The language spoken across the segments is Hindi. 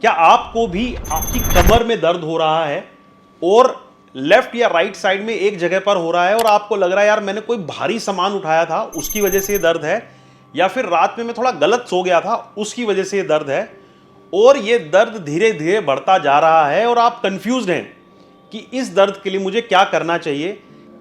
क्या आपको भी आपकी कमर में दर्द हो रहा है और लेफ्ट या राइट साइड में एक जगह पर हो रहा है और आपको लग रहा है यार मैंने कोई भारी सामान उठाया था उसकी वजह से ये दर्द है, या फिर रात में मैं थोड़ा गलत सो गया था उसकी वजह से ये दर्द है और ये दर्द धीरे धीरे बढ़ता जा रहा है और आप कंफ्यूज्ड हैं कि इस दर्द के लिए मुझे क्या करना चाहिए।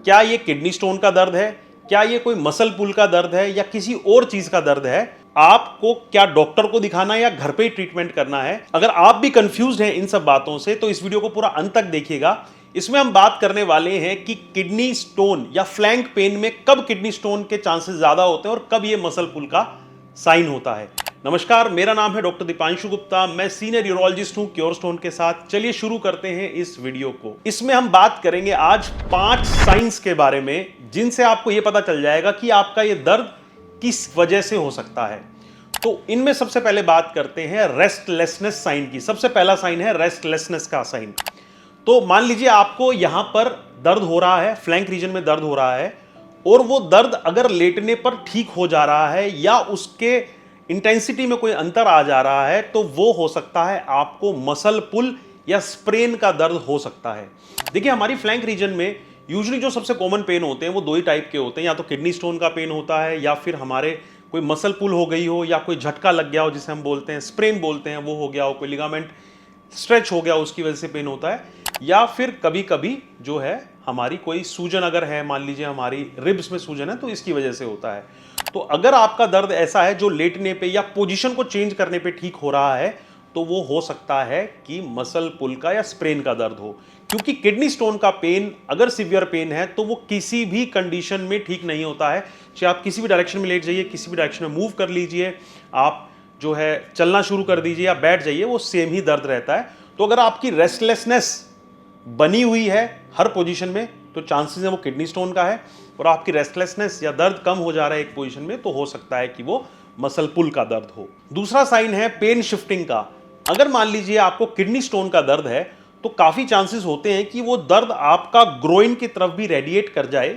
क्या ये किडनी स्टोन का दर्द है, क्या ये कोई मसल पुल का दर्द है, या किसी और चीज का दर्द है? आपको क्या डॉक्टर को दिखाना है या घर पे ही ट्रीटमेंट करना है? अगर आप भी कंफ्यूज्ड हैं इन सब बातों से तो इस वीडियो को पूरा अंत तक देखिएगा। इसमें हम बात करने वाले हैं कि किडनी स्टोन या फ्लैंक पेन में कब किडनी स्टोन के चांसेस ज्यादा होते हैं और कब ये मसल पुल का साइन होता है। नमस्कार, मेरा नाम है डॉक्टर दीपांशु गुप्ता, मैं सीनियर यूरोलॉजिस्ट हूं क्योर स्टोन के साथ। चलिए शुरू करते हैं इस वीडियो को। इसमें हम बात करेंगे आज 5 साइंस के बारे में जिनसे आपको यह पता चल जाएगा कि आपका यह दर्द किस वजह से हो सकता है। तो इनमें सबसे पहले बात करते हैं रेस्टलेसनेस साइन की। सबसे पहला साइन है रेस्टलेसनेस का साइन। तो मान लीजिए आपको यहां पर दर्द हो रहा है, फ्लैंक रीजन में दर्द हो रहा है और वो दर्द अगर लेटने पर ठीक हो जा रहा है या उसके इंटेंसिटी में कोई अंतर आ जा रहा है तो वो हो सकता है आपको मसल पुल या स्प्रेन का दर्द हो सकता है। देखिए, हमारी फ्लैंक रीजन में यूजुअली जो सबसे कॉमन पेन होते हैं वो दो ही टाइप के होते हैं, या तो किडनी स्टोन का पेन होता है या फिर हमारे कोई मसल पुल हो गई हो या कोई झटका लग गया हो जिसे हम बोलते हैं स्प्रेन बोलते हैं, वो हो गया हो, कोई लिगामेंट स्ट्रेच हो गया उसकी वजह से पेन होता है, या फिर कभी कभी जो है हमारी कोई सूजन अगर है, मान लीजिए हमारी रिब्स में सूजन है तो इसकी वजह से होता है। तो अगर आपका दर्द ऐसा है जो लेटने पे या पोजीशन को चेंज करने पे ठीक हो रहा है तो वो हो सकता है कि मसल पुल का या स्प्रेन का दर्द हो। क्योंकि किडनी स्टोन का पेन अगर सीवियर पेन है तो वो किसी भी कंडीशन में ठीक नहीं होता है। चाहे आप किसी भी डायरेक्शन में लेट जाइए, किसी भी डायरेक्शन में मूव कर लीजिए, आप जो है चलना शुरू कर दीजिए या बैठ जाइए, वो सेम ही दर्द रहता है। तो अगर आपकी रेस्टलेसनेस बनी हुई है हर पोजीशन में तो चांसेस है वो किडनी स्टोन का है, और आपकी रेस्टलेसनेस या दर्द कम हो जा रहा है एक पोजीशन में तो हो सकता है कि वो मसल पुल का दर्द हो। दूसरा साइन है पेन शिफ्टिंग का। अगर मान लीजिए आपको किडनी स्टोन का दर्द है तो काफी चांसेस होते हैं कि वो दर्द आपका ग्रोइन की तरफ भी रेडिएट कर जाए।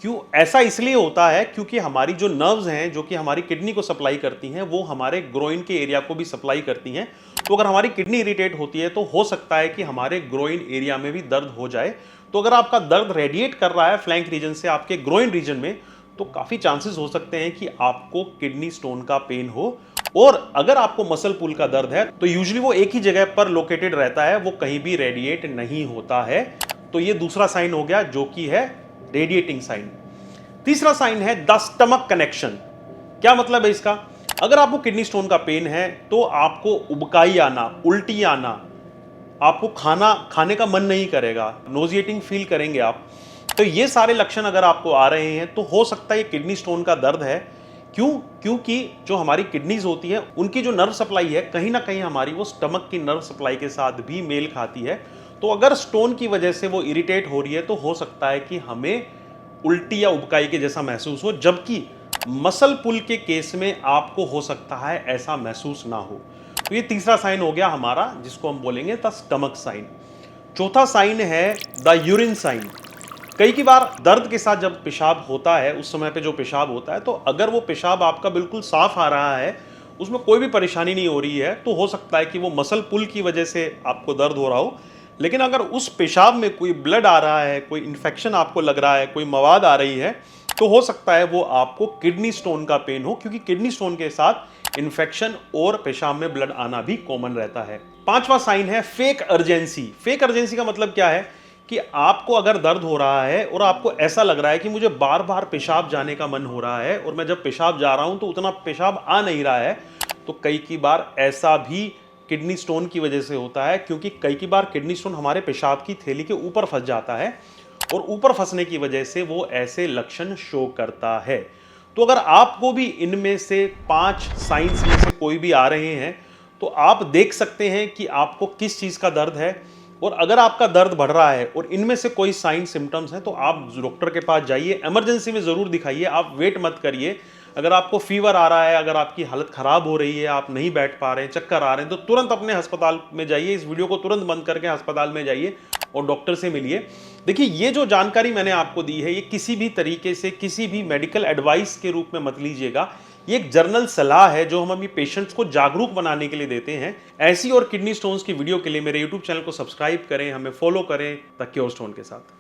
क्यों ऐसा इसलिए होता है क्योंकि हमारी जो नर्व्स हैं जो कि हमारी किडनी को सप्लाई करती हैं वो हमारे ग्रोइन के एरिया को भी सप्लाई करती हैं। तो अगर हमारी किडनी इरिटेट होती है तो हो सकता है कि हमारे ग्रोइन एरिया में भी दर्द हो जाए। तो अगर आपका दर्द रेडिएट कर रहा है फ्लैंक रीजन से आपके ग्रोइन रीजन में तो काफी चांसेस हो सकते हैं कि आपको किडनी स्टोन का पेन हो। और अगर आपको मसल पुल का दर्द है तो यूजुअली वो एक ही जगह पर लोकेटेड रहता है, वो कहीं भी रेडिएट नहीं होता है। तो ये दूसरा साइन हो गया जो कि है रेडिएटिंग साइन। तीसरा साइन है द स्टमक कनेक्शन। क्या मतलब है इसका? अगर आपको किडनी स्टोन का पेन है तो आपको उबकाई आना, उल्टी आना, आपको खाना खाने का मन नहीं करेगा, नोजिएटिंग फील करेंगे आप। तो ये सारे लक्षण अगर आपको आ रहे हैं तो हो सकता है ये किडनी स्टोन का दर्द है। क्यों? क्योंकि जो हमारी किडनीज होती है उनकी जो नर्व सप्लाई है कहीं ना कहीं हमारी वो स्टमक की नर्व सप्लाई के साथ भी मेल खाती है। तो अगर स्टोन की वजह से वो इरिटेट हो रही है तो हो सकता है कि हमें उल्टी या उबकाई के जैसा महसूस हो, जबकि मसल पुल के केस में आपको हो सकता है ऐसा महसूस ना हो। तो ये तीसरा साइन हो गया हमारा जिसको हम बोलेंगे द स्टमक साइन। चौथा साइन है द यूरिन साइन। कई की बार दर्द के साथ जब पेशाब होता है उस समय पे जो पेशाब होता है तो अगर वो पेशाब आपका बिल्कुल साफ आ रहा है, उसमें कोई भी परेशानी नहीं हो रही है, तो हो सकता है कि वो मसल पुल की वजह से आपको दर्द हो रहा हो। लेकिन अगर उस पेशाब में कोई ब्लड आ रहा है, कोई इन्फेक्शन आपको लग रहा है, कोई मवाद आ रही है, तो हो सकता है वो आपको किडनी स्टोन का पेन हो, क्योंकि किडनी स्टोन के साथ इन्फेक्शन और पेशाब में ब्लड आना भी कॉमन रहता है। पांचवा साइन है फेक अर्जेंसी। फेक अर्जेंसी का मतलब क्या है कि आपको अगर दर्द हो रहा है और आपको ऐसा लग रहा है कि मुझे बार बार पेशाब जाने का मन हो रहा है और मैं जब पेशाब जा रहा हूं तो उतना पेशाब आ नहीं रहा है, तो कई की बार ऐसा भी किडनी स्टोन की वजह से होता है। क्योंकि कई की बार किडनी स्टोन हमारे पेशाब की थैली के ऊपर फंस जाता है और ऊपर फंसने की वजह से वो ऐसे लक्षण शो करता है। तो अगर आपको भी इनमें से 5 साइंस में से कोई भी आ रहे हैं तो आप देख सकते हैं कि आपको किस चीज़ का दर्द है। और अगर आपका दर्द बढ़ रहा है और इनमें से कोई साइन सिम्टम्स हैं तो आप डॉक्टर के पास जाइए, इमरजेंसी में ज़रूर दिखाइए, आप वेट मत करिए। अगर आपको फीवर आ रहा है, अगर आपकी हालत ख़राब हो रही है, आप नहीं बैठ पा रहे हैं, चक्कर आ रहे हैं, तो तुरंत अपने अस्पताल में जाइए। इस वीडियो को तुरंत बंद करके अस्पताल में जाइए और डॉक्टर से मिलिए। देखिए, ये जो जानकारी मैंने आपको दी है ये किसी भी तरीके से किसी भी मेडिकल एडवाइस के रूप में मत लीजिएगा। ये एक जर्नल सलाह है जो हम अपनी पेशेंट्स को जागरूक बनाने के लिए देते हैं। ऐसी और किडनी स्टोन्स की वीडियो के लिए मेरे यूट्यूब चैनल को सब्सक्राइब करें, हमें फॉलो करें द क्योर स्टोन के साथ।